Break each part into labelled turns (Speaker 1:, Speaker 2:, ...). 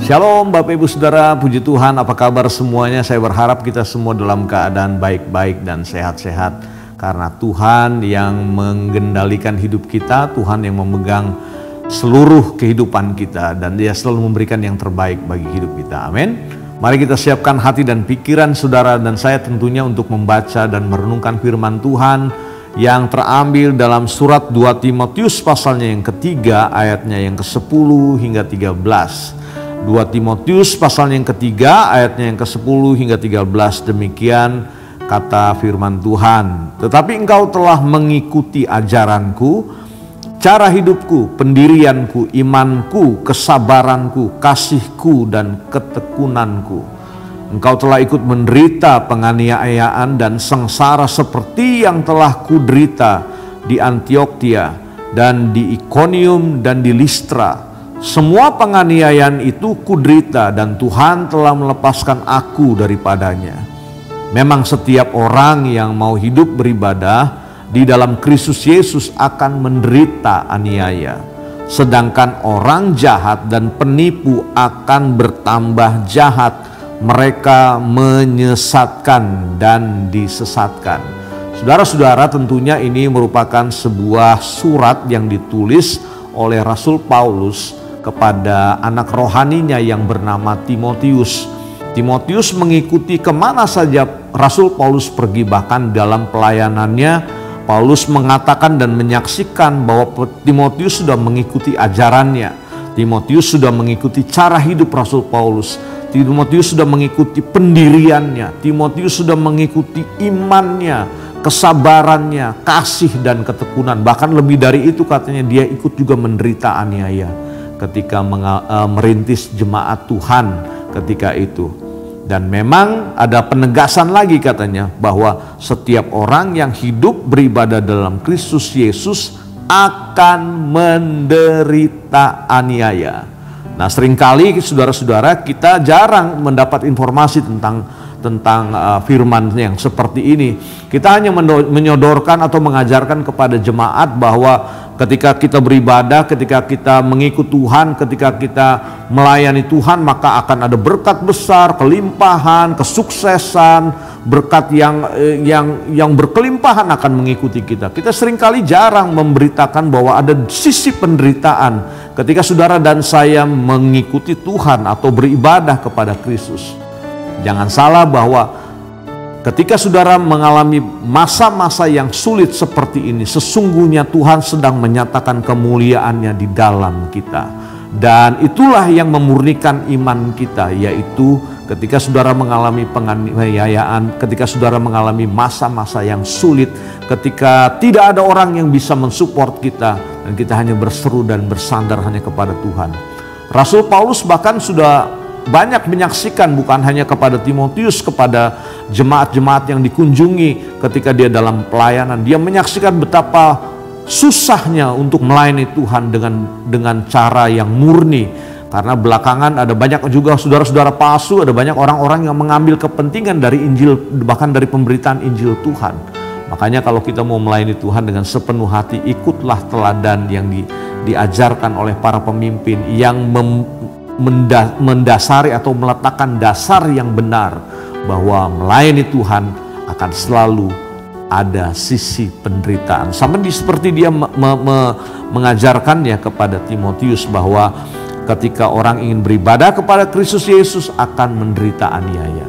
Speaker 1: Shalom Bapak Ibu Saudara, puji Tuhan, apa kabar semuanya? Saya berharap kita semua dalam keadaan baik-baik dan sehat-sehat. Karena Tuhan yang mengendalikan hidup kita, Tuhan yang memegang seluruh kehidupan kita. Dan Dia selalu memberikan yang terbaik bagi hidup kita, amin. Mari kita siapkan hati dan pikiran saudara dan saya tentunya untuk membaca dan merenungkan firman Tuhan yang terambil dalam surat 2 Timotius pasalnya yang ketiga, ayatnya yang ke-10 hingga 13. 2 Timotius pasalnya yang ketiga, ayatnya yang ke-10 hingga 13, demikian kata firman Tuhan. Tetapi engkau telah mengikuti ajaranku, cara hidupku, pendirianku, imanku, kesabaranku, kasihku, dan ketekunanku. Engkau telah ikut menderita penganiayaan dan sengsara seperti yang telah kuderita di Antiokhia dan di Ikonium dan di Listra. Semua penganiayaan itu kuderita dan Tuhan telah melepaskan aku daripadanya. Memang setiap orang yang mau hidup beribadah di dalam Kristus Yesus akan menderita aniaya. Sedangkan orang jahat dan penipu akan bertambah jahat. Mereka menyesatkan dan disesatkan. Saudara-saudara, tentunya ini merupakan sebuah surat yang ditulis oleh Rasul Paulus kepada anak rohaninya yang bernama Timotius. Timotius mengikuti kemana saja Rasul Paulus pergi, bahkan dalam pelayanannya Paulus mengatakan dan menyaksikan bahwa Timotius sudah mengikuti ajarannya. Timotius sudah mengikuti cara hidup Rasul Paulus. Timotius sudah mengikuti pendiriannya. Timotius sudah mengikuti imannya, kesabarannya, kasih dan ketekunan. Bahkan lebih dari itu katanya dia ikut juga menderita aniaya ketika merintis jemaat Tuhan ketika itu. Dan memang ada penegasan lagi katanya bahwa setiap orang yang hidup beribadah dalam Kristus Yesus akan menderita aniaya. Nah, seringkali saudara-saudara kita jarang mendapat informasi tentang firman yang seperti ini. Kita hanya menyodorkan atau mengajarkan kepada jemaat bahwa ketika kita beribadah, ketika kita mengikut Tuhan, ketika kita melayani Tuhan, maka akan ada berkat besar, kelimpahan, kesuksesan, berkat yang berkelimpahan akan mengikuti kita. Kita seringkali jarang memberitakan bahwa ada sisi penderitaan ketika saudara dan saya mengikuti Tuhan atau beribadah kepada Kristus. Jangan salah bahwa ketika saudara mengalami masa-masa yang sulit seperti ini, sesungguhnya Tuhan sedang menyatakan kemuliaannya di dalam kita. Dan itulah yang memurnikan iman kita, yaitu ketika saudara mengalami penganiayaan, ketika saudara mengalami masa-masa yang sulit, ketika tidak ada orang yang bisa mensupport kita, dan kita hanya berseru dan bersandar hanya kepada Tuhan. Rasul Paulus bahkan sudah banyak menyaksikan, bukan hanya kepada Timotius, kepada jemaat-jemaat yang dikunjungi ketika dia dalam pelayanan. Dia menyaksikan betapa susahnya untuk melayani Tuhan dengan cara yang murni. Karena belakangan ada banyak juga saudara-saudara palsu, ada banyak orang-orang yang mengambil kepentingan dari Injil, bahkan dari pemberitaan Injil Tuhan. Makanya kalau kita mau melayani Tuhan dengan sepenuh hati, ikutlah teladan yang diajarkan oleh para pemimpin yang mendasari atau meletakkan dasar yang benar bahwa melayani Tuhan akan selalu ada sisi penderitaan. Sama seperti dia mengajarkannya kepada Timotius bahwa ketika orang ingin beribadah kepada Kristus Yesus akan menderita aniaya.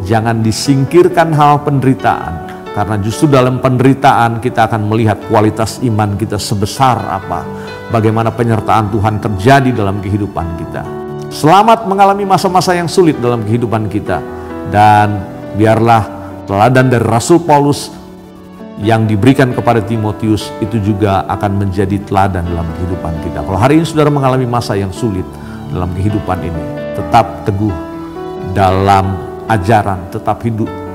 Speaker 1: Jangan disingkirkan hal penderitaan, karena justru dalam penderitaan kita akan melihat kualitas iman kita sebesar apa, bagaimana penyertaan Tuhan terjadi dalam kehidupan kita. Selamat mengalami masa-masa yang sulit dalam kehidupan kita. Dan biarlah teladan dari Rasul Paulus yang diberikan kepada Timotius itu juga akan menjadi teladan dalam kehidupan kita. Kalau hari ini saudara mengalami masa yang sulit dalam kehidupan ini, tetap teguh dalam ajaran, tetap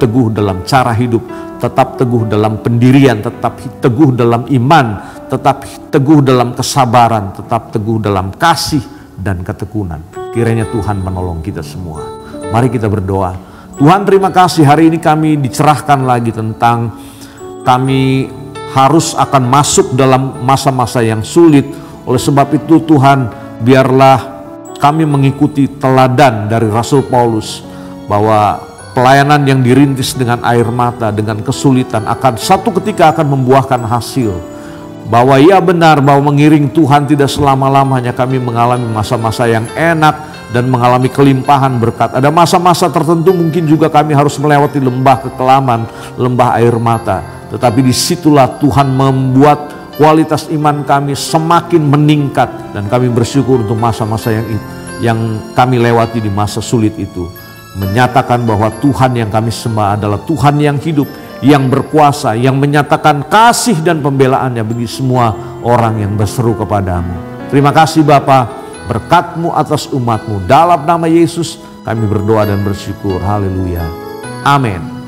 Speaker 1: teguh dalam cara hidup, tetap teguh dalam pendirian, tetap teguh dalam iman, tetap teguh dalam kesabaran, tetap teguh dalam kasih dan ketekunan. Kiranya Tuhan menolong kita semua. Mari kita berdoa. Tuhan, terima kasih hari ini kami dicerahkan lagi tentang kami harus akan masuk dalam masa-masa yang sulit. Oleh sebab itu Tuhan, biarlah kami mengikuti teladan dari Rasul Paulus bahwa pelayanan yang dirintis dengan air mata, dengan kesulitan akan satu ketika akan membuahkan hasil. Bahwa ya benar bahwa mengiring Tuhan tidak selama-lamanya kami mengalami masa-masa yang enak dan mengalami kelimpahan berkat. Ada masa-masa tertentu mungkin juga kami harus melewati lembah kekelaman, lembah air mata. Tetapi disitulah Tuhan membuat kualitas iman kami semakin meningkat, dan kami bersyukur untuk masa-masa yang kami lewati di masa sulit itu. Menyatakan bahwa Tuhan yang kami sembah adalah Tuhan yang hidup, yang berkuasa, yang menyatakan kasih dan pembelaannya bagi semua orang yang berseru kepadamu. Terima kasih Bapa, berkat-Mu atas umat-Mu. Dalam nama Yesus kami berdoa dan bersyukur. Haleluya. Amin.